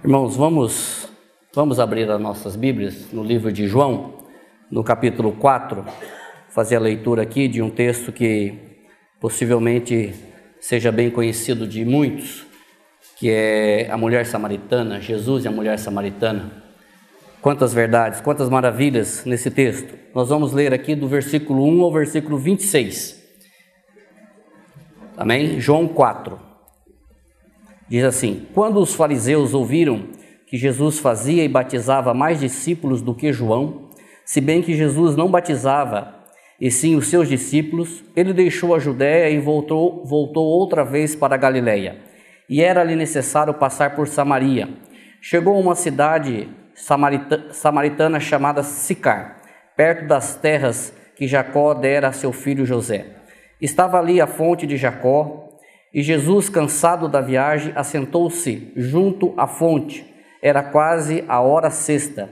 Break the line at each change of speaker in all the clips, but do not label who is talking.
Irmãos, vamos abrir as nossas Bíblias no livro de João, no capítulo 4, fazer a leitura aqui de um texto que possivelmente seja bem conhecido de muitos, que é a mulher samaritana, Jesus e a mulher samaritana. Quantas verdades, quantas maravilhas nesse texto. Nós vamos ler aqui do versículo 1 ao versículo 26. Amém? João 4. Diz assim: quando os fariseus ouviram que Jesus fazia e batizava mais discípulos do que João, se bem que Jesus não batizava, e sim os seus discípulos, ele deixou a Judéia e voltou outra vez para a Galiléia. E era-lhe necessário passar por Samaria. Chegou a uma cidade samaritana chamada Sicar, perto das terras que Jacó dera a seu filho José. Estava ali a fonte de Jacó, e Jesus, cansado da viagem, assentou-se junto à fonte. Era quase a hora sexta.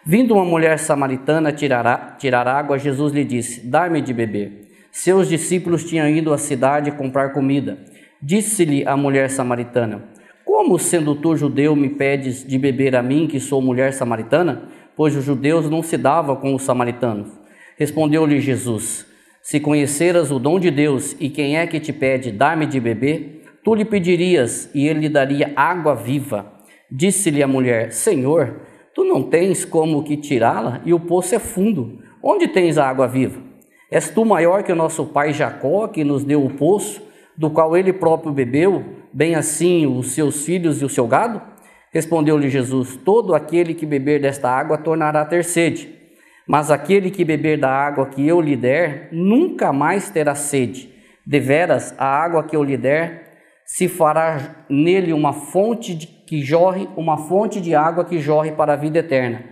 Vindo uma mulher samaritana tirar água, Jesus lhe disse: dá-me de beber. Seus discípulos tinham ido à cidade comprar comida. Disse-lhe a mulher samaritana: como, sendo tu judeu, me pedes de beber a mim, que sou mulher samaritana? Pois os judeus não se davam com os samaritanos. Respondeu-lhe Jesus: se conheceras o dom de Deus e quem é que te pede dar-me de beber, tu lhe pedirias e ele lhe daria água viva. Disse-lhe a mulher: Senhor, tu não tens como que tirá-la e o poço é fundo. Onde tens a água viva? És tu maior que o nosso pai Jacó, que nos deu o poço, do qual ele próprio bebeu, bem assim os seus filhos e o seu gado? Respondeu-lhe Jesus: todo aquele que beber desta água tornará a ter sede. Mas aquele que beber da água que eu lhe der, nunca mais terá sede. Deveras, a água que eu lhe der, se fará nele uma fonte de água que jorre para a vida eterna.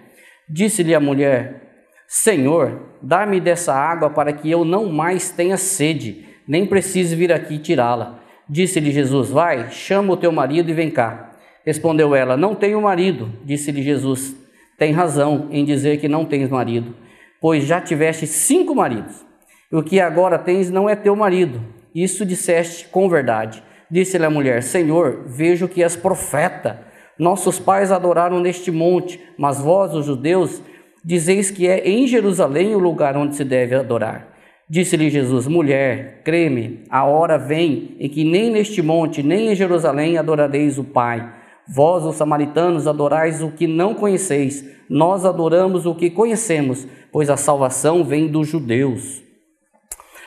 Disse-lhe a mulher: Senhor, dá-me dessa água para que eu não mais tenha sede, nem precise vir aqui tirá-la. Disse-lhe Jesus: vai, chama o teu marido e vem cá. Respondeu ela: não tenho marido. Disse-lhe Jesus: tem razão em dizer que não tens marido, pois já tiveste 5 maridos. E o que agora tens não é teu marido. Isso disseste com verdade. Disse-lhe a mulher: Senhor, vejo que és profeta. Nossos pais adoraram neste monte, mas vós, os judeus, dizeis que é em Jerusalém o lugar onde se deve adorar. Disse-lhe Jesus: mulher, crê-me, a hora vem em que nem neste monte, nem em Jerusalém adorareis o Pai. Vós, os samaritanos, adorais o que não conheceis, nós adoramos o que conhecemos, pois a salvação vem dos judeus.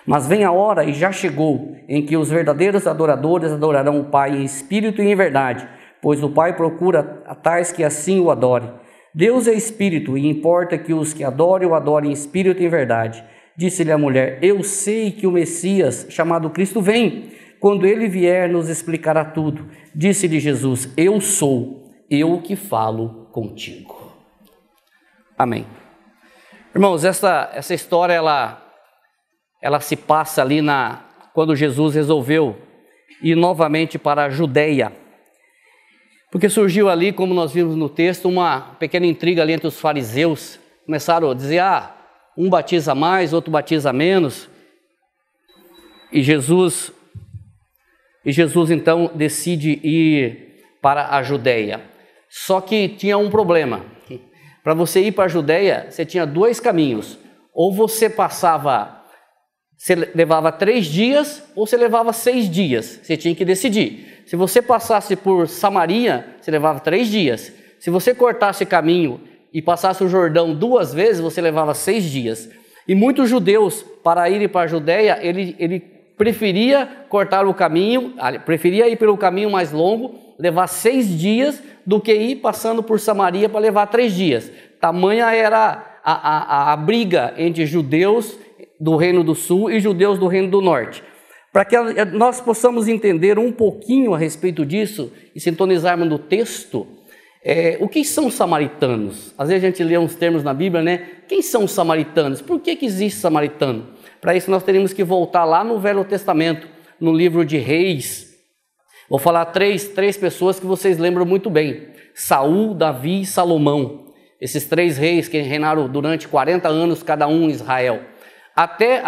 Mas vem a hora, e já chegou, em que os verdadeiros adoradores adorarão o Pai em espírito e em verdade, pois o Pai procura a tais que assim o adorem. Deus é espírito, e importa que os que adorem o adorem em espírito e em verdade. Disse-lhe a mulher: eu sei que o Messias, chamado Cristo, vem. Quando ele vier, nos explicará tudo. Disse-lhe Jesus: eu sou, eu que falo contigo. Amém. Irmãos, essa história, ela se passa ali quando Jesus resolveu ir novamente para a Judéia. Porque surgiu ali, como nós vimos no texto, uma pequena intriga ali entre os fariseus. Começaram a dizer: um batiza mais, outro batiza menos. E Jesus então decide ir para a Judéia. Só que tinha um problema. Para você ir para a Judéia, você tinha 2 caminhos. Ou você levava 3 dias, ou você levava 6 dias. Você tinha que decidir. Se você passasse por Samaria, você levava 3 dias. Se você cortasse caminho e passasse o Jordão 2 vezes, você levava 6 dias. E muitos judeus, para irem para a Judéia, ele preferia cortar o caminho, preferia ir pelo caminho mais longo, levar 6 dias, do que ir passando por Samaria para levar 3 dias. Tamanha era a briga entre judeus do Reino do Sul e judeus do Reino do Norte. Para que nós possamos entender um pouquinho a respeito disso e sintonizarmos no texto, o que são os samaritanos? Às vezes a gente lê uns termos na Bíblia, né? Quem são os samaritanos? Por que existe samaritano? Para isso nós teríamos que voltar lá no Velho Testamento, no livro de Reis. Vou falar três pessoas que vocês lembram muito bem: Saul, Davi e Salomão. Esses 3 reis que reinaram durante 40 anos cada um em Israel. Até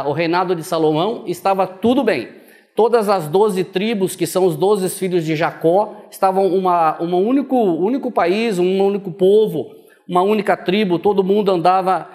o reinado de Salomão estava tudo bem. todas as 12 tribos, que são os 12 filhos de Jacó, estavam único país, um único povo, uma única tribo, todo mundo andava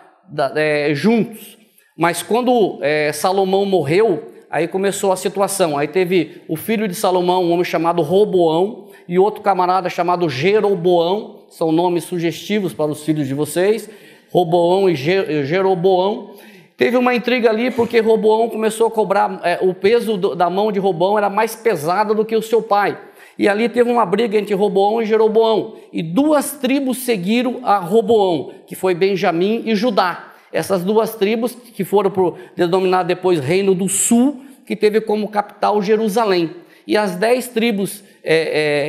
juntos. Mas quando Salomão morreu, aí começou a situação. Aí teve o filho de Salomão, um homem chamado Roboão, e outro camarada chamado Jeroboão, são nomes sugestivos para os filhos de vocês, Roboão e Jeroboão. Teve uma intriga ali porque Roboão começou a cobrar, o peso da mão de Roboão era mais pesado do que o seu pai. E ali teve uma briga entre Roboão e Jeroboão. E 2 tribos seguiram a Roboão, que foi Benjamim e Judá. Essas 2 tribos que foram denominadas depois Reino do Sul, que teve como capital Jerusalém. E as 10 tribos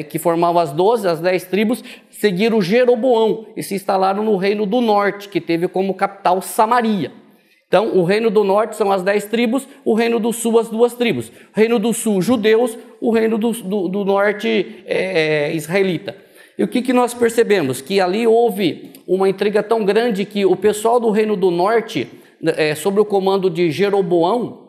que formavam as 12, as 10 tribos, seguiram Jeroboão e se instalaram no Reino do Norte, que teve como capital Samaria. Então, o Reino do Norte são as 10 tribos, o Reino do Sul as 2 tribos. O Reino do Sul, judeus, o Reino do Norte, israelita. E o que nós percebemos? Que ali houve uma intriga tão grande que o pessoal do Reino do Norte, sob o comando de Jeroboão,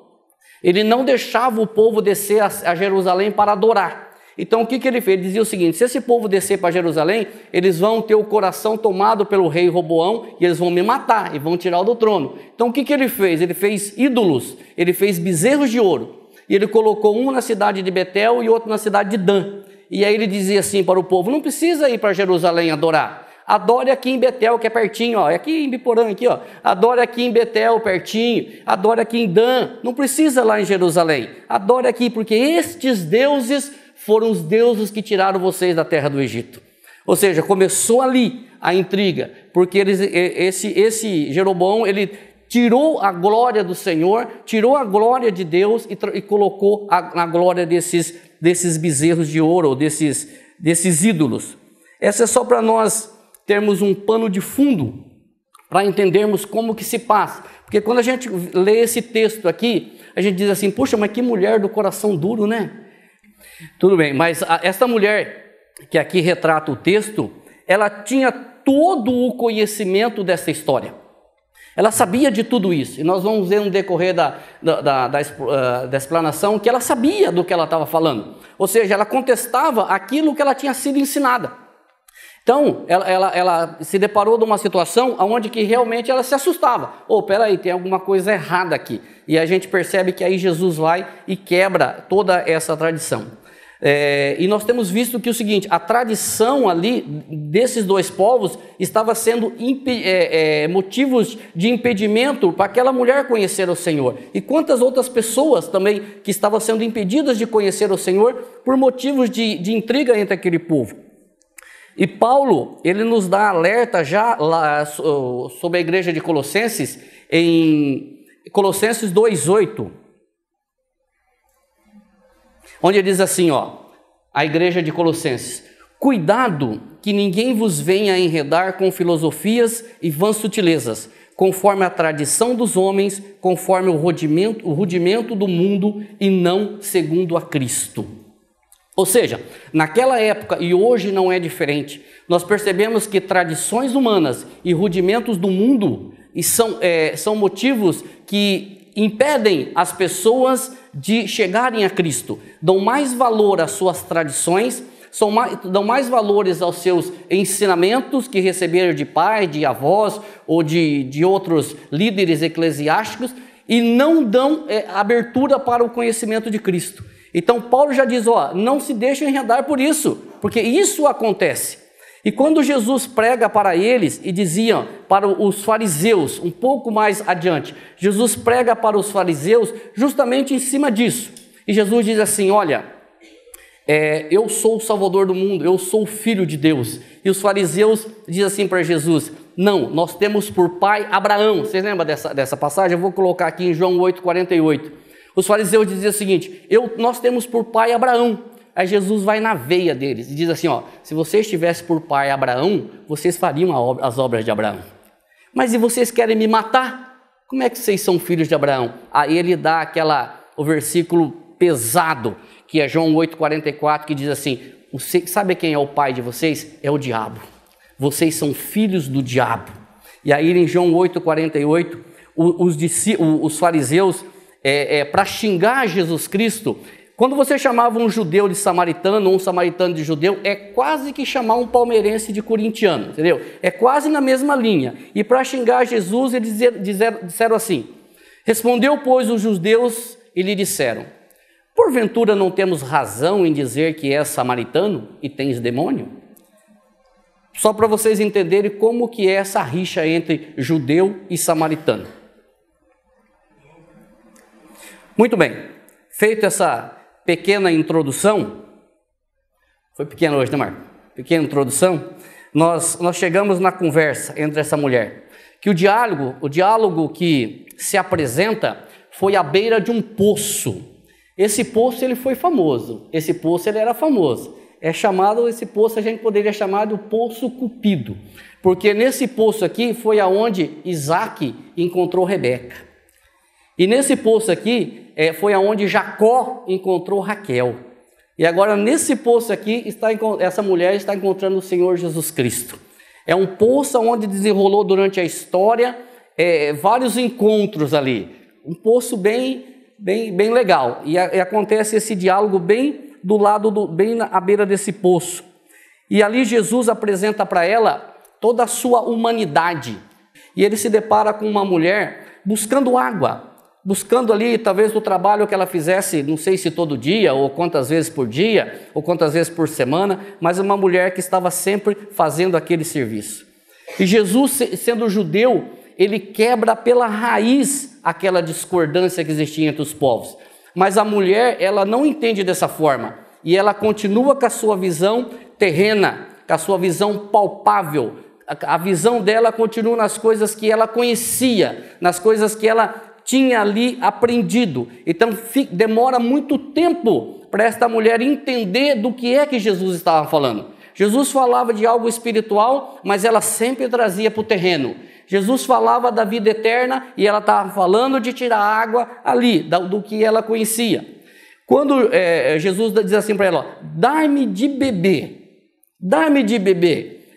ele não deixava o povo descer a Jerusalém para adorar. Então o que ele fez? Ele dizia o seguinte: se esse povo descer para Jerusalém, eles vão ter o coração tomado pelo rei Roboão e eles vão me matar e vão tirar do trono. Então o que ele fez? Ele fez ídolos, ele fez bezerros de ouro. E ele colocou um na cidade de Betel e outro na cidade de Dan. E aí ele dizia assim para o povo: não precisa ir para Jerusalém adorar. Adore aqui em Betel, que é pertinho, ó. É aqui em Biporã, aqui, ó. Adore aqui em Betel, pertinho. Adore aqui em Dan. Não precisa lá em Jerusalém. Adore aqui, porque estes deuses foram os deuses que tiraram vocês da terra do Egito. Ou seja, começou ali a intriga, porque esse Jeroboão, ele tirou a glória do Senhor, tirou a glória de Deus e colocou a glória desses bezerros de ouro, ou desses ídolos. Essa é só para nós termos um pano de fundo, para entendermos como que se passa. Porque quando a gente lê esse texto aqui, a gente diz assim: puxa, mas que mulher do coração duro, né? Tudo bem, mas essa mulher que aqui retrata o texto, ela tinha todo o conhecimento dessa história. Ela sabia de tudo isso. E nós vamos ver no decorrer da explanação que ela sabia do que ela estava falando. Ou seja, ela contestava aquilo que ela tinha sido ensinada. Então, ela se deparou de uma situação onde que realmente ela se assustava. Peraí, tem alguma coisa errada aqui. E a gente percebe que aí Jesus vai e quebra toda essa tradição. E nós temos visto que o seguinte: a tradição ali desses 2 povos estava sendo motivos de impedimento para aquela mulher conhecer o Senhor. E quantas outras pessoas também que estavam sendo impedidas de conhecer o Senhor por motivos de intriga entre aquele povo. E Paulo, ele nos dá alerta já lá sobre a igreja de Colossenses, em Colossenses 2:8, onde ele diz assim, a igreja de Colossenses: cuidado que ninguém vos venha enredar com filosofias e vãs sutilezas, conforme a tradição dos homens, conforme o rudimento do mundo, e não segundo a Cristo. Ou seja, naquela época, e hoje não é diferente, nós percebemos que tradições humanas e rudimentos do mundo são motivos que impedem as pessoas de chegarem a Cristo. Dão mais valor às suas tradições, dão mais valores aos seus ensinamentos que receberam de pai, de avós ou de outros líderes eclesiásticos, e não dão abertura para o conhecimento de Cristo. Então Paulo já diz, não se deixem enredar por isso, porque isso acontece. E quando Jesus prega para eles, e dizia para os fariseus, um pouco mais adiante, Jesus prega para os fariseus justamente em cima disso. E Jesus diz assim, olha, eu sou o Salvador do mundo, eu sou o Filho de Deus. E os fariseus dizem assim para Jesus, não, nós temos por pai Abraão. Vocês lembram dessa passagem? Eu vou colocar aqui em João 8,48. Os fariseus diziam o seguinte, nós temos por pai Abraão. Aí Jesus vai na veia deles e diz assim, se vocês tivessem por pai Abraão, vocês fariam as obras de Abraão. Mas e vocês querem me matar? Como é que vocês são filhos de Abraão? Aí ele dá o versículo pesado, que é João 8,44, que diz assim, sabe quem é o pai de vocês? É o diabo. Vocês são filhos do diabo. E aí em João 8,48, os fariseus, para xingar Jesus Cristo, quando você chamava um judeu de samaritano ou um samaritano de judeu, é quase que chamar um palmeirense de corintiano, entendeu? É quase na mesma linha. E para xingar Jesus, eles disseram assim: respondeu, pois, os judeus e lhe disseram: porventura não temos razão em dizer que és samaritano e tens demônio? Só para vocês entenderem como que é essa rixa entre judeu e samaritano. Muito bem, feita essa pequena introdução, foi pequena hoje, né, Marco? Pequena introdução, nós chegamos na conversa entre essa mulher, que o diálogo que se apresenta foi à beira de um poço. Esse poço ele foi famoso, esse poço ele era famoso. Esse poço a gente poderia chamar de Poço Cupido, porque nesse poço aqui foi aonde Isaac encontrou Rebeca. E nesse poço aqui foi aonde Jacó encontrou Raquel. E agora nesse poço aqui essa mulher está encontrando o Senhor Jesus Cristo. É um poço onde desenrolou durante a história vários encontros ali. Um poço bem legal. E acontece esse diálogo bem do lado, bem à beira desse poço. E ali Jesus apresenta para ela toda a sua humanidade. E ele se depara com uma mulher buscando água. Buscando ali, talvez, o trabalho que ela fizesse, não sei se todo dia, ou quantas vezes por dia, ou quantas vezes por semana, mas uma mulher que estava sempre fazendo aquele serviço. E Jesus, sendo judeu, ele quebra pela raiz aquela discordância que existia entre os povos. Mas a mulher, ela não entende dessa forma, e ela continua com a sua visão terrena, com a sua visão palpável. A visão dela continua nas coisas que ela conhecia, nas coisas que ela tinha ali aprendido. Então demora muito tempo para esta mulher entender do que é que Jesus estava falando. Jesus falava de algo espiritual, mas ela sempre trazia para o terreno. Jesus falava da vida eterna e ela estava falando de tirar água ali, do que ela conhecia. Quando Jesus diz assim para ela: dá-me de beber, dá-me de beber,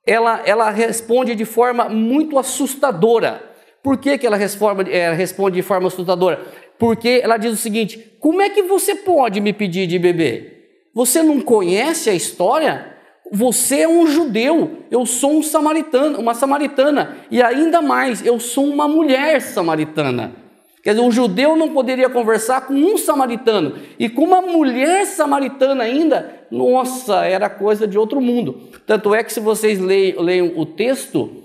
ela responde de forma muito assustadora. Por que ela responde de forma assustadora? Porque ela diz o seguinte: como é que você pode me pedir de beber? Você não conhece a história? Você é um judeu, eu sou um samaritano, uma samaritana, e ainda mais, eu sou uma mulher samaritana. Quer dizer, um judeu não poderia conversar com um samaritano, e com uma mulher samaritana ainda, nossa, era coisa de outro mundo. Tanto é que se vocês leiam o texto,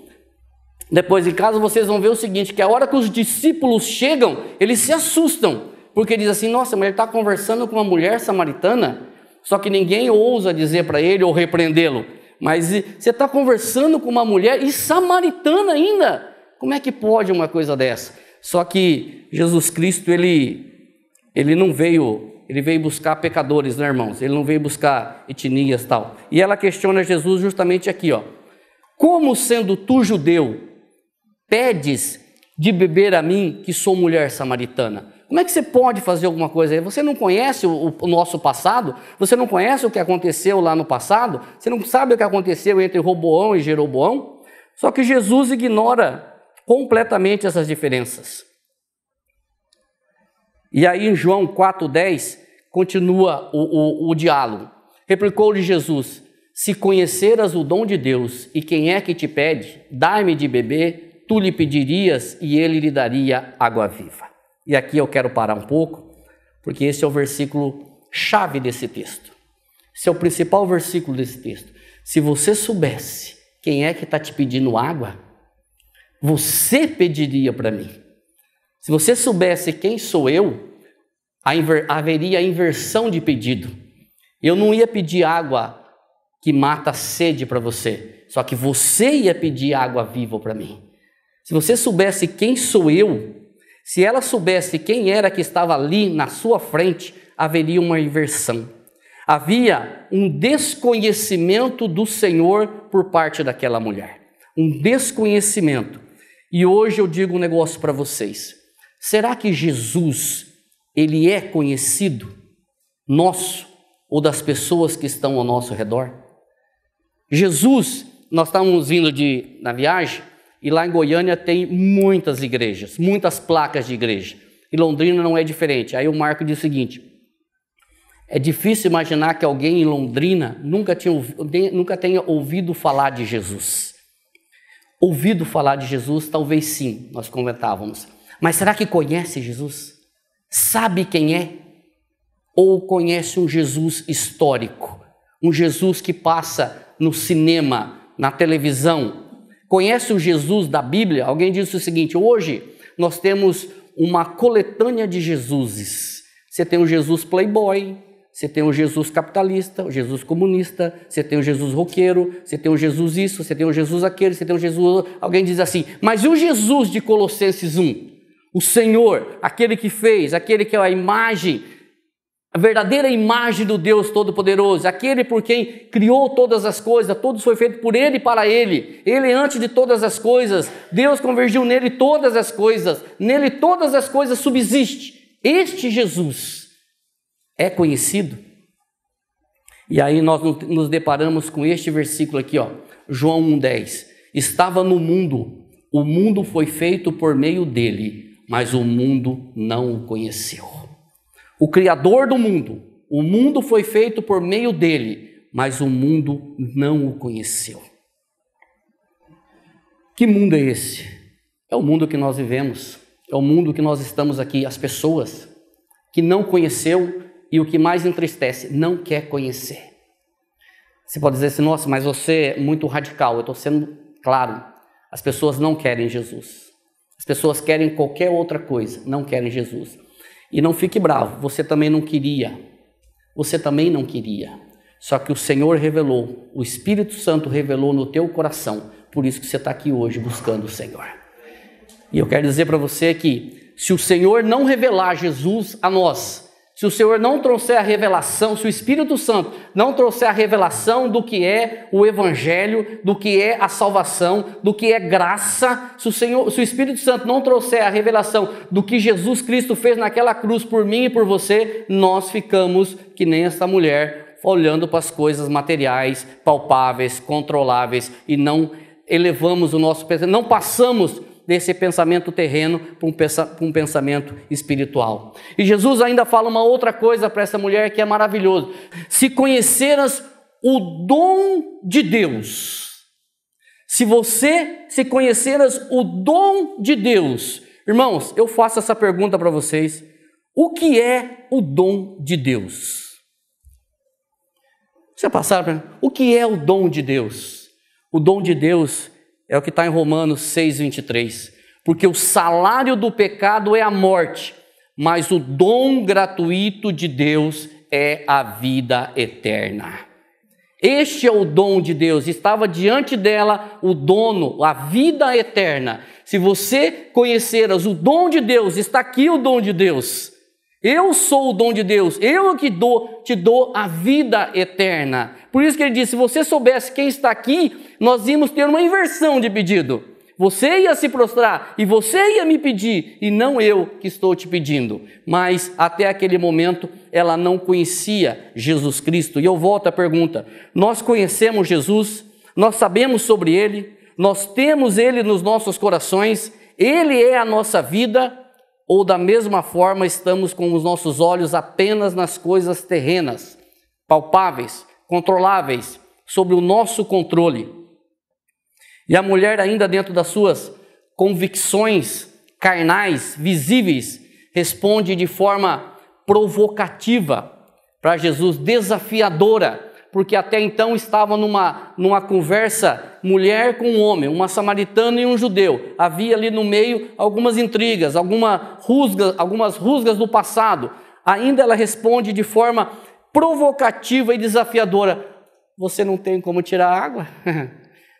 depois em casa vocês vão ver o seguinte, que a hora que os discípulos chegam, eles se assustam, porque diz assim: nossa, mas ele está conversando com uma mulher samaritana? Só que ninguém ousa dizer para ele ou repreendê-lo. Mas você está conversando com uma mulher e samaritana ainda? Como é que pode uma coisa dessa? Só que Jesus Cristo, ele não veio, ele veio buscar pecadores, né, irmãos? Ele não veio buscar etnias e tal. E ela questiona Jesus justamente aqui, ó: como sendo tu judeu, pedes de beber a mim, que sou mulher samaritana? Como é que você pode fazer alguma coisa aí? Você não conhece o nosso passado? Você não conhece o que aconteceu lá no passado? Você não sabe o que aconteceu entre Roboão e Jeroboão? Só que Jesus ignora completamente essas diferenças. E aí em João 4,10 continua o diálogo. Replicou-lhe Jesus: se conheceras o dom de Deus e quem é que te pede, dai-me de beber, tu lhe pedirias e ele lhe daria água viva. E aqui eu quero parar um pouco, porque esse é o versículo chave desse texto. Esse é o principal versículo desse texto. Se você soubesse quem é que está te pedindo água, você pediria para mim. Se você soubesse quem sou eu, haveria a inversão de pedido. Eu não ia pedir água que mata a sede para você, só que você ia pedir água viva para mim. Se você soubesse quem sou eu, se ela soubesse quem era que estava ali na sua frente, haveria uma inversão. Havia um desconhecimento do Senhor por parte daquela mulher. Um desconhecimento. E hoje eu digo um negócio para vocês. Será que Jesus, ele é conhecido nosso ou das pessoas que estão ao nosso redor? Jesus, nós estávamos vindo na viagem, e lá em Goiânia tem muitas igrejas, muitas placas de igreja. E Londrina não é diferente. Aí o Marco diz o seguinte: é difícil imaginar que alguém em Londrina nunca tenha ouvido falar de Jesus. Ouvido falar de Jesus, talvez sim, nós comentávamos. Mas será que conhece Jesus? Sabe quem é? Ou conhece um Jesus histórico? Um Jesus que passa no cinema, na televisão? Conhece o Jesus da Bíblia? Alguém disse o seguinte: hoje nós temos uma coletânea de Jesuses. Você tem o Jesus playboy, você tem o Jesus capitalista, o Jesus comunista, você tem o Jesus roqueiro, você tem o Jesus isso, você tem o Jesus aquele, você tem o Jesus... Alguém diz assim: mas e o Jesus de Colossenses 1? O Senhor, aquele que fez, aquele que é a imagem, a verdadeira imagem do Deus Todo-Poderoso, aquele por quem criou todas as coisas, tudo foi feito por Ele e para Ele. Ele antes de todas as coisas, Deus convergiu nele todas as coisas, nele todas as coisas subsistem. Este Jesus é conhecido? E aí nós nos deparamos com este versículo aqui, ó, João 1,10. Estava no mundo, o mundo foi feito por meio dele, mas o mundo não o conheceu. O Criador do mundo, o mundo foi feito por meio dele, mas o mundo não o conheceu. Que mundo é esse? É o mundo que nós vivemos, é o mundo que nós estamos aqui, as pessoas que não conheceu e o que mais entristece, não quer conhecer. Você pode dizer assim: nossa, mas você é muito radical. Eu estou sendo claro, as pessoas não querem Jesus. As pessoas querem qualquer outra coisa, não querem Jesus. E não fique bravo, você também não queria. Você também não queria. Só que o Senhor revelou, o Espírito Santo revelou no teu coração. Por isso que você está aqui hoje buscando o Senhor. E eu quero dizer para você que se o Senhor não revelar Jesus a nós, se o Senhor não trouxer a revelação, se o Espírito Santo não trouxer a revelação do que é o Evangelho, do que é a salvação, do que é graça, se o Espírito Santo não trouxer a revelação do que Jesus Cristo fez naquela cruz por mim e por você, nós ficamos que nem essa mulher, olhando para as coisas materiais, palpáveis, controláveis, e não elevamos o nosso pensamento, não passamos desse pensamento terreno para um pensamento espiritual. E Jesus ainda fala uma outra coisa para essa mulher que é maravilhoso: se conheceras o dom de Deus, se conheceras o dom de Deus, irmãos, eu faço essa pergunta para vocês: o que é o dom de Deus? Você passaram para mim? O que é o dom de Deus? O dom de Deus é o que está em Romanos 6,23. Porque o salário do pecado é a morte, mas o dom gratuito de Deus é a vida eterna. Este é o dom de Deus. Estava diante dela o dono, a vida eterna. Se você conheceras o dom de Deus, está aqui o dom de Deus. Eu sou o dom de Deus, eu que te dou a vida eterna. Por isso que ele disse: se você soubesse quem está aqui, nós íamos ter uma inversão de pedido. Você ia se prostrar e você ia me pedir, e não eu que estou te pedindo. Mas até aquele momento ela não conhecia Jesus Cristo. E eu volto à pergunta: nós conhecemos Jesus? Nós sabemos sobre Ele? Nós temos Ele nos nossos corações? Ele é a nossa vida? Ou da mesma forma estamos com os nossos olhos apenas nas coisas terrenas, palpáveis, controláveis, sob o nosso controle? E a mulher, ainda dentro das suas convicções carnais, visíveis, responde de forma provocativa para Jesus, desafiadora, porque até então estava numa conversa mulher com um homem, uma samaritana e um judeu. Havia ali no meio algumas intrigas, algumas rusgas do passado. Ainda ela responde de forma provocativa e desafiadora: você não tem como tirar água?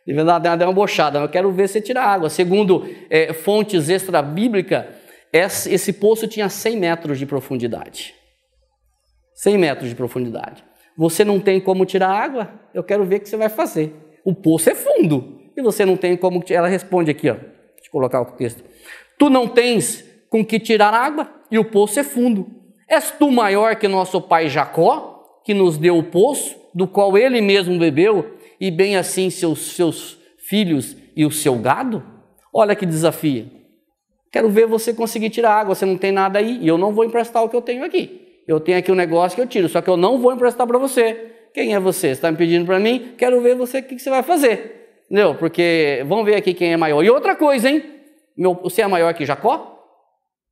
De verdade, deu uma bochada, eu quero ver você tirar água. Segundo fontes extra-bíblicas, esse poço tinha 100 metros de profundidade. 100 metros de profundidade. Você não tem como tirar água? Eu quero ver o que você vai fazer. O poço é fundo e você não tem como... Ela responde aqui, ó. Deixa eu colocar o texto. Tu não tens com que tirar água e o poço é fundo. És tu maior que nosso pai Jacó, que nos deu o poço, do qual ele mesmo bebeu, e bem assim seus filhos e o seu gado? Olha que desafio. Quero ver você conseguir tirar água, você não tem nada aí, e eu não vou emprestar o que eu tenho aqui. Eu tenho aqui um negócio que eu tiro, só que eu não vou emprestar para você. Quem é você? Você está me pedindo para mim? Quero ver você o que você vai fazer. Entendeu? Porque vamos ver aqui quem é maior. E outra coisa, hein? Você é maior que Jacó?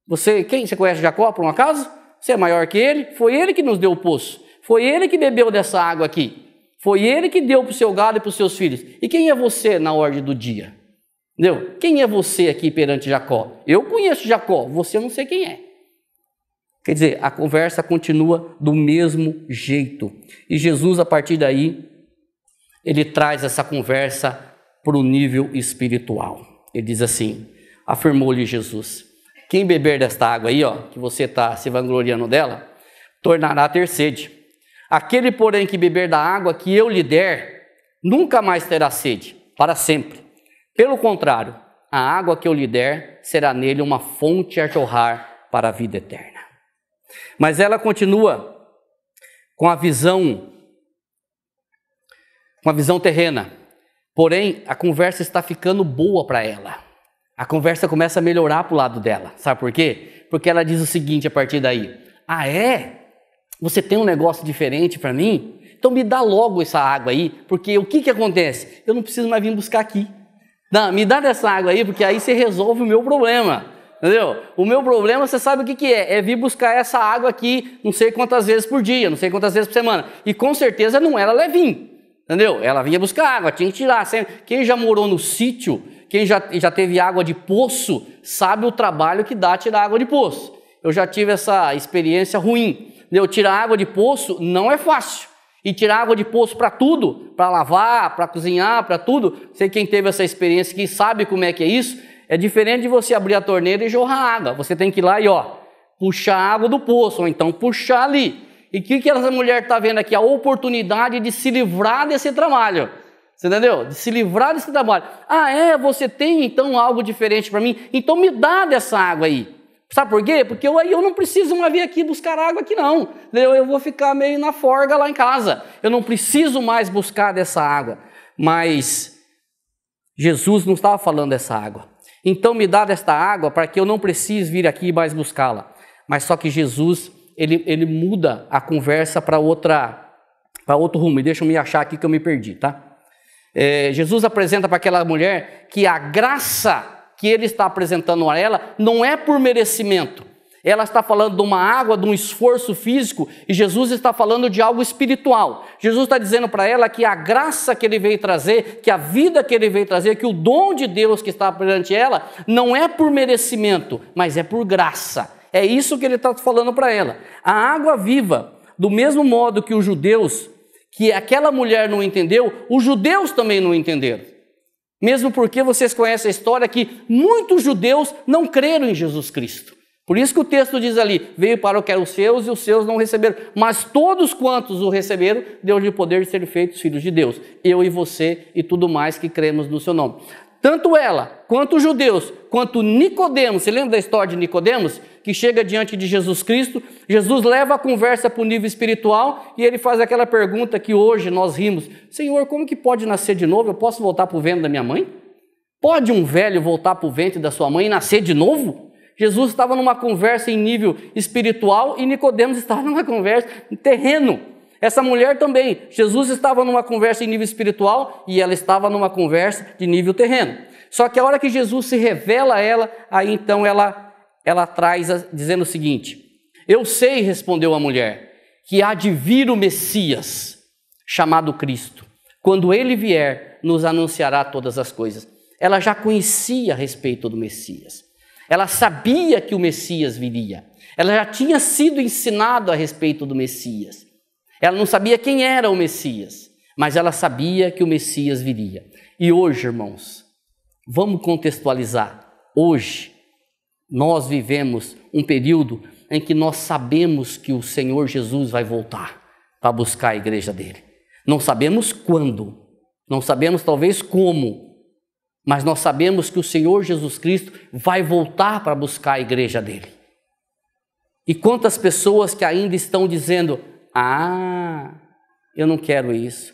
Você conhece Jacó por um acaso? Você é maior que ele? Foi ele que nos deu o poço. Foi ele que bebeu dessa água aqui. Foi ele que deu para o seu gado e para os seus filhos. E quem é você na ordem do dia? Entendeu? Quem é você aqui perante Jacó? Eu conheço Jacó, você eu não sei quem é. Quer dizer, a conversa continua do mesmo jeito. E Jesus, a partir daí, ele traz essa conversa para o nível espiritual. Ele diz assim, afirmou-lhe Jesus, quem beber desta água aí, ó, que você está se vangloriando dela, tornará a ter sede. Aquele, porém, que beber da água que eu lhe der, nunca mais terá sede, para sempre. Pelo contrário, a água que eu lhe der será nele uma fonte a jorrar para a vida eterna. Mas ela continua com a visão terrena. Porém, a conversa está ficando boa para ela. A conversa começa a melhorar para o lado dela. Sabe por quê? Porque ela diz o seguinte a partir daí. Ah, é? Você tem um negócio diferente para mim? Então me dá logo essa água aí, porque o que acontece? Eu não preciso mais vir buscar aqui. Não, me dá dessa água aí, porque aí você resolve o meu problema. Entendeu? O meu problema, você sabe o que é? É vir buscar essa água aqui não sei quantas vezes por dia, não sei quantas vezes por semana. E com certeza não era levinho. Entendeu? Ela vinha buscar água, tinha que tirar. Quem já morou no sítio, quem já teve água de poço, sabe o trabalho que dá tirar água de poço. Eu já tive essa experiência ruim. Entendeu? Tirar água de poço não é fácil. E tirar água de poço para tudo, para lavar, para cozinhar, para tudo. Sei quem teve essa experiência, que sabe como é que é isso. É diferente de você abrir a torneira e jorrar água. Você tem que ir lá e puxar a água do poço, ou então puxar ali. E o que essa mulher está vendo aqui? A oportunidade de se livrar desse trabalho. Você entendeu? De se livrar desse trabalho. Ah, é? Você tem então algo diferente para mim? Então me dá dessa água aí. Sabe por quê? Porque eu não preciso mais vir aqui buscar água aqui não. Eu vou ficar meio na forga lá em casa. Eu não preciso mais buscar dessa água. Mas Jesus não estava falando dessa água. Então me dá desta água para que eu não precise vir aqui mais buscá-la. Mas só que Jesus, ele muda a conversa para outro rumo. E deixa eu me achar aqui que eu me perdi, tá? Jesus apresenta para aquela mulher que a graça que ele está apresentando a ela não é por merecimento. Ela está falando de uma água, de um esforço físico, e Jesus está falando de algo espiritual. Jesus está dizendo para ela que a graça que ele veio trazer, que a vida que ele veio trazer, que o dom de Deus que está perante ela, não é por merecimento, mas é por graça. É isso que ele está falando para ela. A água viva, do mesmo modo que os judeus, que aquela mulher não entendeu, os judeus também não entenderam. Mesmo porque vocês conhecem a história que muitos judeus não creram em Jesus Cristo. Por isso que o texto diz ali, veio para o que eram os seus e os seus não receberam. Mas todos quantos o receberam, deu-lhe o poder de serem feitos filhos de Deus. Eu e você e tudo mais que cremos no seu nome. Tanto ela, quanto os judeus, quanto Nicodemos. Você lembra da história de Nicodemos? Que chega diante de Jesus Cristo, Jesus leva a conversa para o nível espiritual e ele faz aquela pergunta que hoje nós rimos. Senhor, como que pode nascer de novo? Eu posso voltar para o ventre da minha mãe? Pode um velho voltar para o ventre da sua mãe e nascer de novo? Jesus estava numa conversa em nível espiritual e Nicodemos estava numa conversa em terreno. Essa mulher também, Jesus estava numa conversa em nível espiritual e ela estava numa conversa de nível terreno. Só que a hora que Jesus se revela a ela, aí então ela traz dizendo o seguinte, eu sei, respondeu a mulher, que há de vir o Messias, chamado Cristo. Quando ele vier, nos anunciará todas as coisas. Ela já conhecia a respeito do Messias. Ela sabia que o Messias viria. Ela já tinha sido ensinada a respeito do Messias. Ela não sabia quem era o Messias, mas ela sabia que o Messias viria. E hoje, irmãos, vamos contextualizar. Hoje, nós vivemos um período em que nós sabemos que o Senhor Jesus vai voltar para buscar a igreja dele. Não sabemos quando, não sabemos talvez como, mas nós sabemos que o Senhor Jesus Cristo vai voltar para buscar a igreja dele. E quantas pessoas que ainda estão dizendo, eu não quero isso.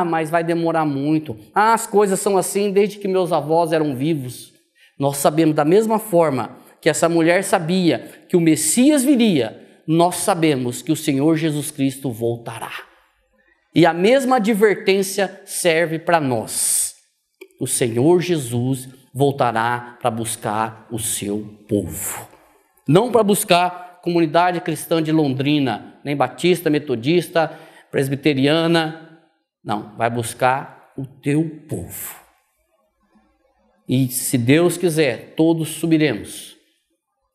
Mas vai demorar muito. As coisas são assim desde que meus avós eram vivos. Nós sabemos, da mesma forma que essa mulher sabia que o Messias viria, nós sabemos que o Senhor Jesus Cristo voltará. E a mesma advertência serve para nós. O Senhor Jesus voltará para buscar o seu povo. Não para buscar a comunidade cristã de Londrina, nem batista, metodista, presbiteriana. Não, vai buscar o teu povo. E se Deus quiser, todos subiremos.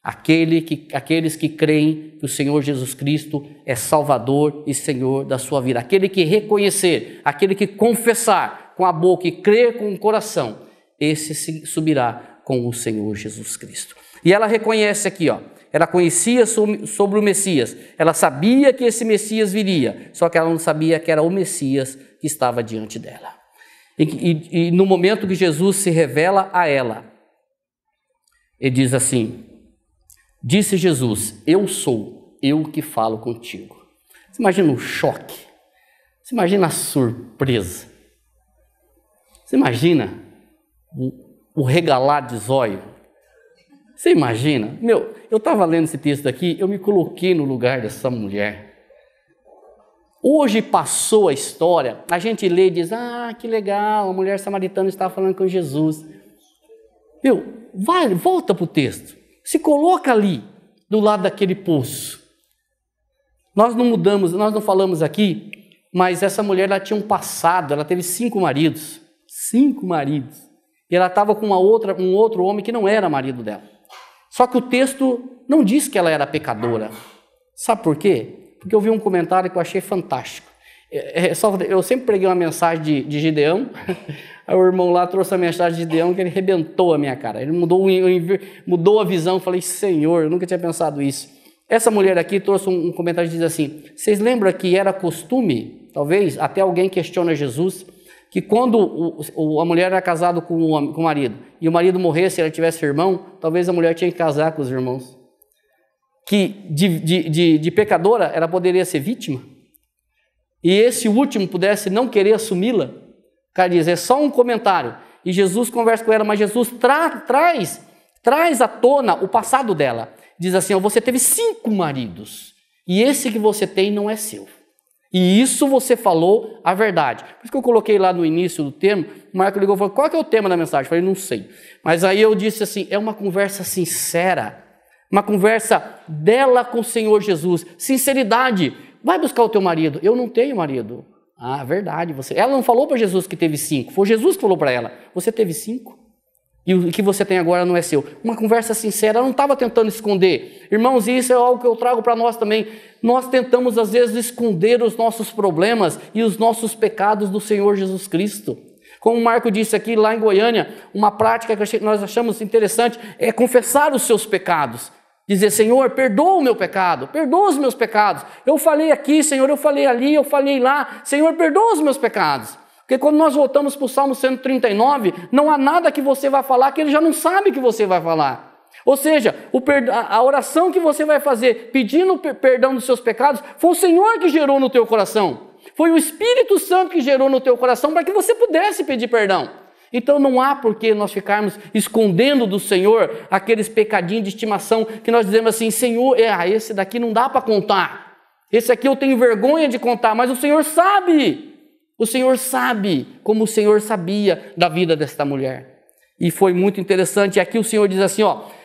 Aqueles que creem que o Senhor Jesus Cristo é Salvador e Senhor da sua vida. Aquele que reconhecer, aquele que confessar com a boca e crer com o coração, esse subirá com o Senhor Jesus Cristo. E ela reconhece aqui, ela conhecia sobre o Messias, ela sabia que esse Messias viria, só que ela não sabia que era o Messias que estava diante dela. E no momento que Jesus se revela a ela, ele diz assim: disse Jesus, eu sou, eu que falo contigo. Você imagina o choque, você imagina a surpresa, você imagina o regalar de zóio, você imagina? Eu estava lendo esse texto aqui, eu me coloquei no lugar dessa mulher. Hoje passou a história, a gente lê e diz, que legal, a mulher samaritana estava falando com Jesus. Volta para o texto, se coloca ali, do lado daquele poço. Nós não falamos aqui, mas essa mulher, ela tinha um passado, ela teve 5 maridos. 5 maridos. E ela estava com um outro homem que não era marido dela. Só que o texto não diz que ela era pecadora. Sabe por quê? Porque eu vi um comentário que eu achei fantástico. Eu sempre preguei uma mensagem de Gideão, aí o irmão lá trouxe a mensagem de Gideão que ele arrebentou a minha cara. Ele mudou a visão, eu falei, Senhor, eu nunca tinha pensado isso. Essa mulher aqui trouxe um comentário que diz assim, vocês lembram que era costume, talvez, até alguém questiona Jesus, que quando a mulher era casada com o marido, e o marido morresse, se ela tivesse irmão, talvez a mulher tinha que casar com os irmãos. Que de pecadora, ela poderia ser vítima, e esse último pudesse não querer assumi-la. O cara diz, é só um comentário, e Jesus conversa com ela, mas Jesus traz à tona o passado dela. Diz assim, você teve 5 maridos, e esse que você tem não é seu. E isso você falou a verdade. Por isso que eu coloquei lá no início do termo, o Marco ligou e falou, qual que é o tema da mensagem? Eu falei, não sei. Mas aí eu disse assim, é uma conversa sincera, uma conversa dela com o Senhor Jesus, sinceridade. Vai buscar o teu marido. Eu não tenho marido. Verdade. Ela não falou para Jesus que teve 5, foi Jesus que falou para ela, você teve 5. E o que você tem agora não é seu. Uma conversa sincera, ela não estava tentando esconder. Irmãos, isso é algo que eu trago para nós também. Nós tentamos às vezes esconder os nossos problemas e os nossos pecados do Senhor Jesus Cristo. Como o Marco disse aqui, lá em Goiânia, uma prática que nós achamos interessante é confessar os seus pecados. Dizer, Senhor, perdoa o meu pecado, perdoa os meus pecados. Eu falei aqui, Senhor, eu falei ali, eu falei lá. Senhor, perdoa os meus pecados. Porque quando nós voltamos para o Salmo 139, não há nada que você vai falar que ele já não sabe que você vai falar. Ou seja, a oração que você vai fazer pedindo perdão dos seus pecados, foi o Senhor que gerou no teu coração. Foi o Espírito Santo que gerou no teu coração para que você pudesse pedir perdão. Então não há por que nós ficarmos escondendo do Senhor aqueles pecadinhos de estimação que nós dizemos assim, Senhor, esse daqui não dá para contar. Esse aqui eu tenho vergonha de contar, mas o Senhor sabe. O Senhor sabe, como o Senhor sabia da vida desta mulher. E foi muito interessante. E aqui o Senhor diz assim,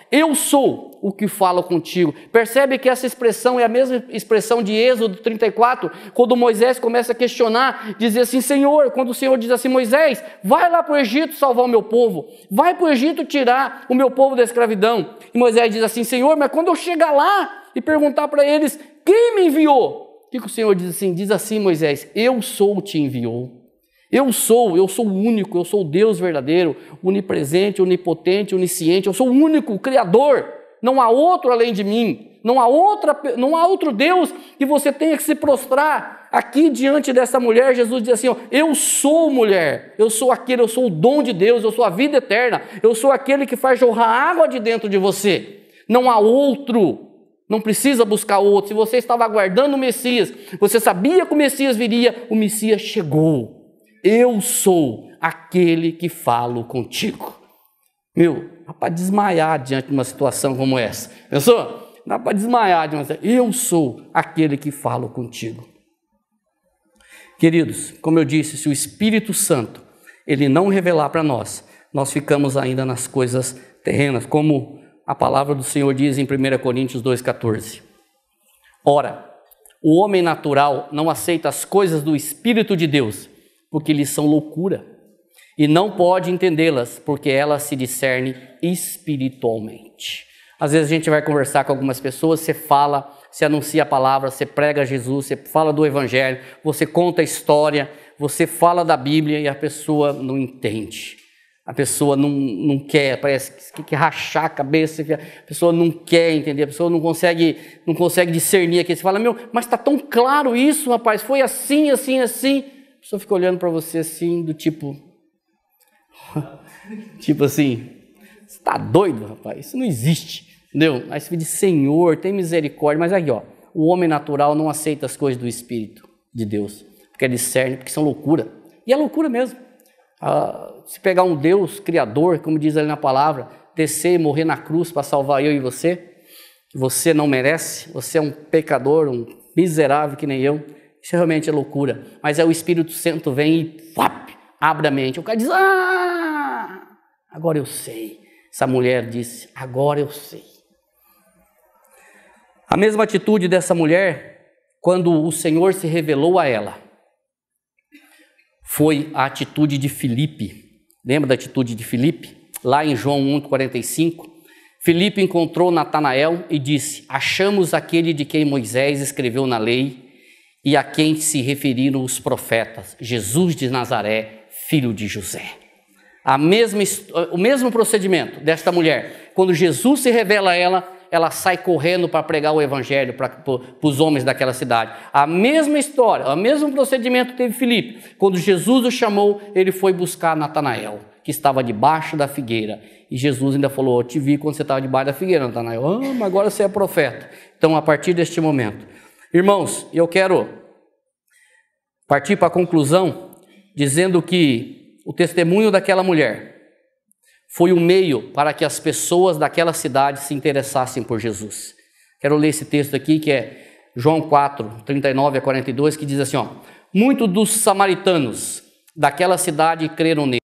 eu sou o que falo contigo. Percebe que essa expressão é a mesma expressão de Êxodo 34, quando Moisés começa a questionar, dizer assim, Senhor, quando o Senhor diz assim, Moisés, vai lá para o Egito salvar o meu povo, vai para o Egito tirar o meu povo da escravidão. E Moisés diz assim, Senhor, mas quando eu chegar lá e perguntar para eles, quem me enviou? O que o Senhor diz assim? Diz assim, Moisés, eu sou te enviou. Eu sou o único, eu sou o Deus verdadeiro, onipresente, onipotente, onisciente, eu sou o único, o Criador. Não há outro além de mim, não há outro Deus que você tenha que se prostrar. Aqui diante dessa mulher, Jesus diz assim, eu sou mulher, eu sou o dom de Deus, eu sou a vida eterna, eu sou aquele que faz jorrar água de dentro de você. Não há outro. Não precisa buscar outro. Se você estava aguardando o Messias, você sabia que o Messias viria, o Messias chegou. Eu sou aquele que falo contigo. dá para desmaiar diante de uma situação como essa. Pensou? Dá para desmaiar diante de uma situação. Eu sou aquele que falo contigo. Queridos, como eu disse, se o Espírito Santo, ele não revelar para nós, nós ficamos ainda nas coisas terrenas, como a palavra do Senhor diz em 1 Coríntios 2,14. Ora, o homem natural não aceita as coisas do Espírito de Deus, porque lhes são loucura, e não pode entendê-las, porque elas se discernem espiritualmente. Às vezes a gente vai conversar com algumas pessoas, você fala, você anuncia a palavra, você prega Jesus, você fala do Evangelho, você conta a história, você fala da Bíblia e a pessoa não entende. A pessoa não quer, parece que quer rachar a cabeça, a pessoa não quer entender, a pessoa não consegue discernir aqui. Você fala, mas está tão claro isso, rapaz, foi assim, assim, assim. A pessoa fica olhando para você assim, do tipo assim, você está doido, rapaz, isso não existe, entendeu? Aí você diz, Senhor, tem misericórdia, mas aí, o homem natural não aceita as coisas do Espírito de Deus, porque discerne, porque são loucura, e é loucura mesmo. Se pegar um Deus criador, como diz ali na palavra, descer e morrer na cruz para salvar eu e você, que você não merece, você é um pecador, um miserável que nem eu, isso realmente é loucura, mas o Espírito Santo vem e abre a mente, o cara diz, agora eu sei. Essa mulher disse, agora eu sei. A mesma atitude dessa mulher, quando o Senhor se revelou a ela, foi a atitude de Filipe. Lembra da atitude de Filipe? Lá em João 1,45, Filipe encontrou Natanael e disse, achamos aquele de quem Moisés escreveu na lei e a quem se referiram os profetas, Jesus de Nazaré, filho de José. O mesmo procedimento desta mulher, quando Jesus se revela a ela sai correndo para pregar o evangelho para os homens daquela cidade. A mesma história, o mesmo procedimento teve Filipe. Quando Jesus o chamou, ele foi buscar Natanael, que estava debaixo da figueira. E Jesus ainda falou, eu te vi quando você estava debaixo da figueira, Natanael. Mas agora você é profeta. Então, a partir deste momento, irmãos, eu quero partir para a conclusão, dizendo que o testemunho daquela mulher foi um meio para que as pessoas daquela cidade se interessassem por Jesus. Quero ler esse texto aqui, que é João 4, 39 a 42, que diz assim, muitos dos samaritanos daquela cidade creram nele,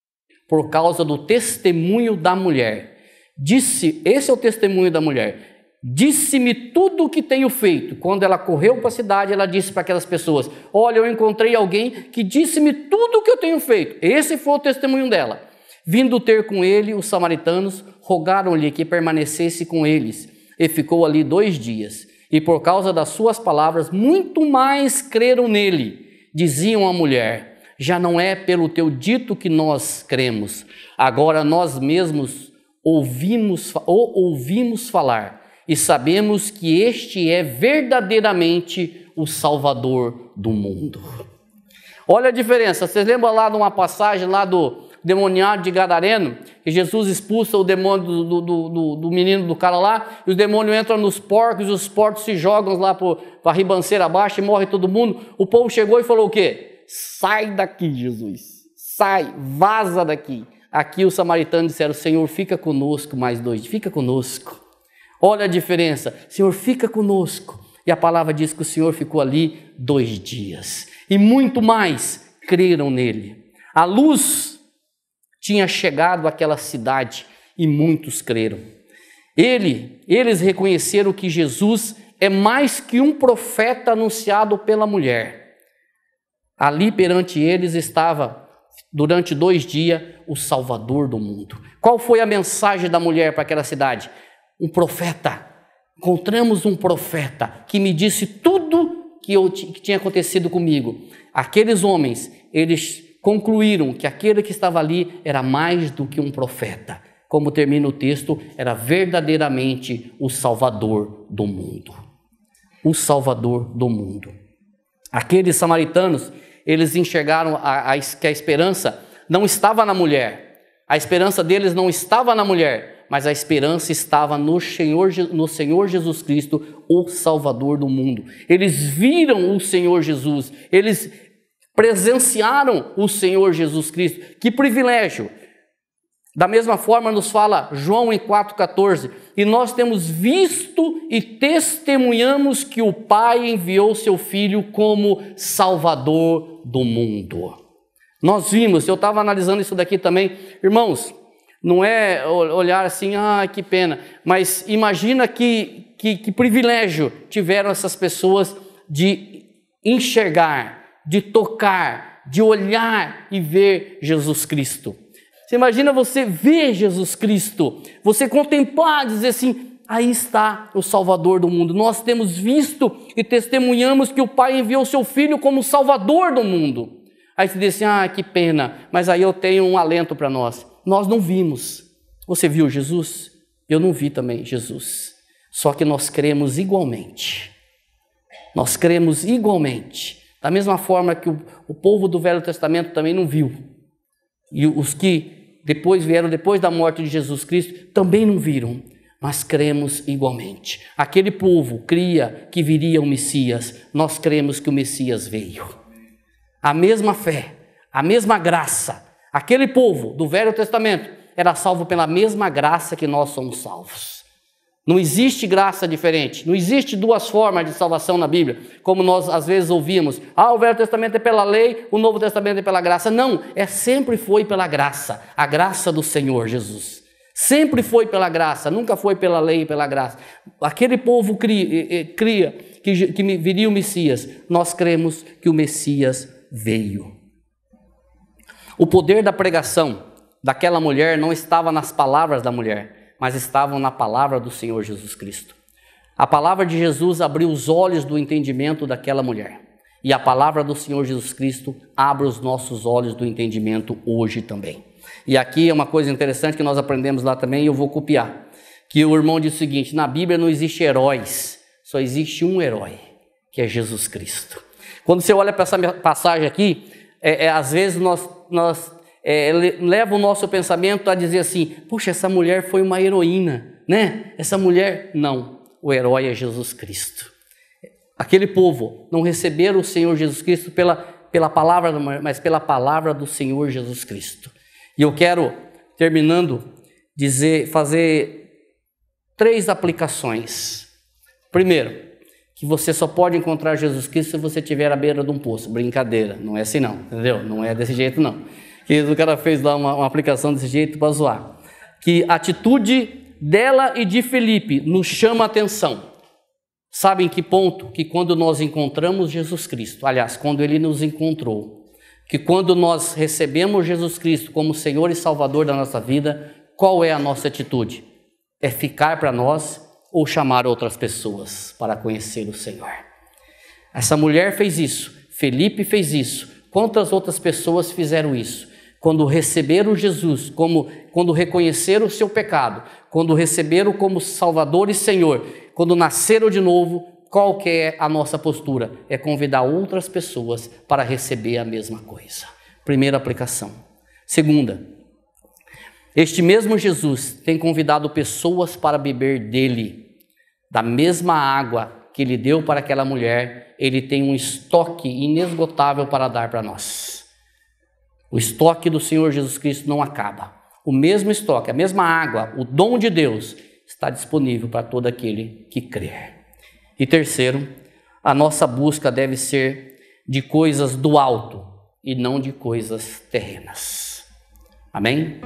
por causa do testemunho da mulher. Esse é o testemunho da mulher. Disse-me tudo o que tenho feito. Quando ela correu para a cidade, ela disse para aquelas pessoas, olha, eu encontrei alguém que disse-me tudo o que eu tenho feito. Esse foi o testemunho dela. Vindo ter com ele, os samaritanos rogaram-lhe que permanecesse com eles, e ficou ali 2 dias. E por causa das suas palavras, muito mais creram nele. Diziam à mulher, já não é pelo teu dito que nós cremos, agora nós mesmos ouvimos falar, e sabemos que este é verdadeiramente o Salvador do mundo. Olha a diferença, vocês lembram lá de uma passagem lá do demoniado de Gadareno, que Jesus expulsa o demônio do menino do cara lá, e os demônios entram nos porcos, e os porcos se jogam lá para a ribanceira abaixo e morre todo mundo. O povo chegou e falou o quê? Sai daqui, Jesus, sai, vaza daqui. Aqui os samaritanos disseram, Senhor, fica conosco mais 2 dias, fica conosco. Olha a diferença, Senhor, fica conosco. E a palavra diz que o Senhor ficou ali 2 dias. E muito mais creram nele. A luz tinha chegado àquela cidade e muitos creram. Eles reconheceram que Jesus é mais que um profeta anunciado pela mulher. Ali perante eles estava, durante 2 dias, o Salvador do mundo. Qual foi a mensagem da mulher para aquela cidade? Um profeta. Encontramos um profeta que me disse tudo que tinha acontecido comigo. Aqueles homens, eles concluíram que aquele que estava ali era mais do que um profeta. Como termina o texto, era verdadeiramente o Salvador do mundo. O Salvador do mundo. Aqueles samaritanos, eles enxergaram que a esperança não estava na mulher. A esperança deles não estava na mulher, mas a esperança estava no Senhor Jesus Cristo, o Salvador do mundo. Eles viram o Senhor Jesus, eles presenciaram o Senhor Jesus Cristo. Que privilégio! Da mesma forma nos fala João em 4,14, e nós temos visto e testemunhamos que o Pai enviou seu Filho como Salvador do mundo. Nós vimos, eu estava analisando isso daqui também, irmãos, não é olhar assim, que pena, mas imagina que privilégio tiveram essas pessoas de enxergar, de tocar, de olhar e ver Jesus Cristo. Você imagina você ver Jesus Cristo, você contemplar, dizer assim, aí está o Salvador do mundo. Nós temos visto e testemunhamos que o Pai enviou o seu Filho como Salvador do mundo. Aí você diz assim, que pena, mas aí eu tenho um alento para nós. Nós não vimos. Você viu Jesus? Eu não vi também Jesus. Só que nós cremos igualmente. Nós cremos igualmente. Da mesma forma que o povo do Velho Testamento também não viu. E os que vieram depois da morte de Jesus Cristo também não viram. Mas cremos igualmente. Aquele povo cria que viria o Messias. Nós cremos que o Messias veio. A mesma fé, a mesma graça. Aquele povo do Velho Testamento era salvo pela mesma graça que nós somos salvos. Não existe graça diferente, não existe duas formas de salvação na Bíblia, como nós às vezes ouvimos, o Velho Testamento é pela lei, o Novo Testamento é pela graça. Não, sempre foi pela graça, a graça do Senhor Jesus. Sempre foi pela graça, nunca foi pela lei e pela graça. Aquele povo cria que viria o Messias, nós cremos que o Messias veio. O poder da pregação daquela mulher não estava nas palavras da mulher, mas estavam na palavra do Senhor Jesus Cristo. A palavra de Jesus abriu os olhos do entendimento daquela mulher. E a palavra do Senhor Jesus Cristo abre os nossos olhos do entendimento hoje também. E aqui é uma coisa interessante que nós aprendemos lá também, e eu vou copiar. Que o irmão diz o seguinte, na Bíblia não existe heróis, só existe um herói, que é Jesus Cristo. Quando você olha para essa passagem aqui, às vezes leva o nosso pensamento a dizer assim, puxa, essa mulher foi uma heroína, né? Essa mulher, não, o herói é Jesus Cristo. Aquele povo não receberam o Senhor Jesus Cristo pela palavra, mas pela palavra do Senhor Jesus Cristo. E eu quero, terminando, fazer 3 aplicações. Primeiro, que você só pode encontrar Jesus Cristo se você estiver à beira de um poço. Brincadeira, não é assim não, entendeu? Não é desse jeito não. Que o cara fez lá uma aplicação desse jeito para zoar. Que a atitude dela e de Felipe nos chama a atenção. Sabe em que ponto? Que quando nós encontramos Jesus Cristo, aliás, quando Ele nos encontrou, que quando nós recebemos Jesus Cristo como Senhor e Salvador da nossa vida, qual é a nossa atitude? É ficar para nós ou chamar outras pessoas para conhecer o Senhor? Essa mulher fez isso, Felipe fez isso. Quantas outras pessoas fizeram isso? Quando receberam Jesus, quando reconheceram o seu pecado, quando receberam como Salvador e Senhor, quando nasceram de novo, qual que é a nossa postura? É convidar outras pessoas para receber a mesma coisa. Primeira aplicação. Segunda, este mesmo Jesus tem convidado pessoas para beber dele, da mesma água que ele deu para aquela mulher, ele tem um estoque inesgotável para dar para nós. O estoque do Senhor Jesus Cristo não acaba. O mesmo estoque, a mesma água, o dom de Deus está disponível para todo aquele que crer. E terceiro, a nossa busca deve ser de coisas do alto e não de coisas terrenas. Amém?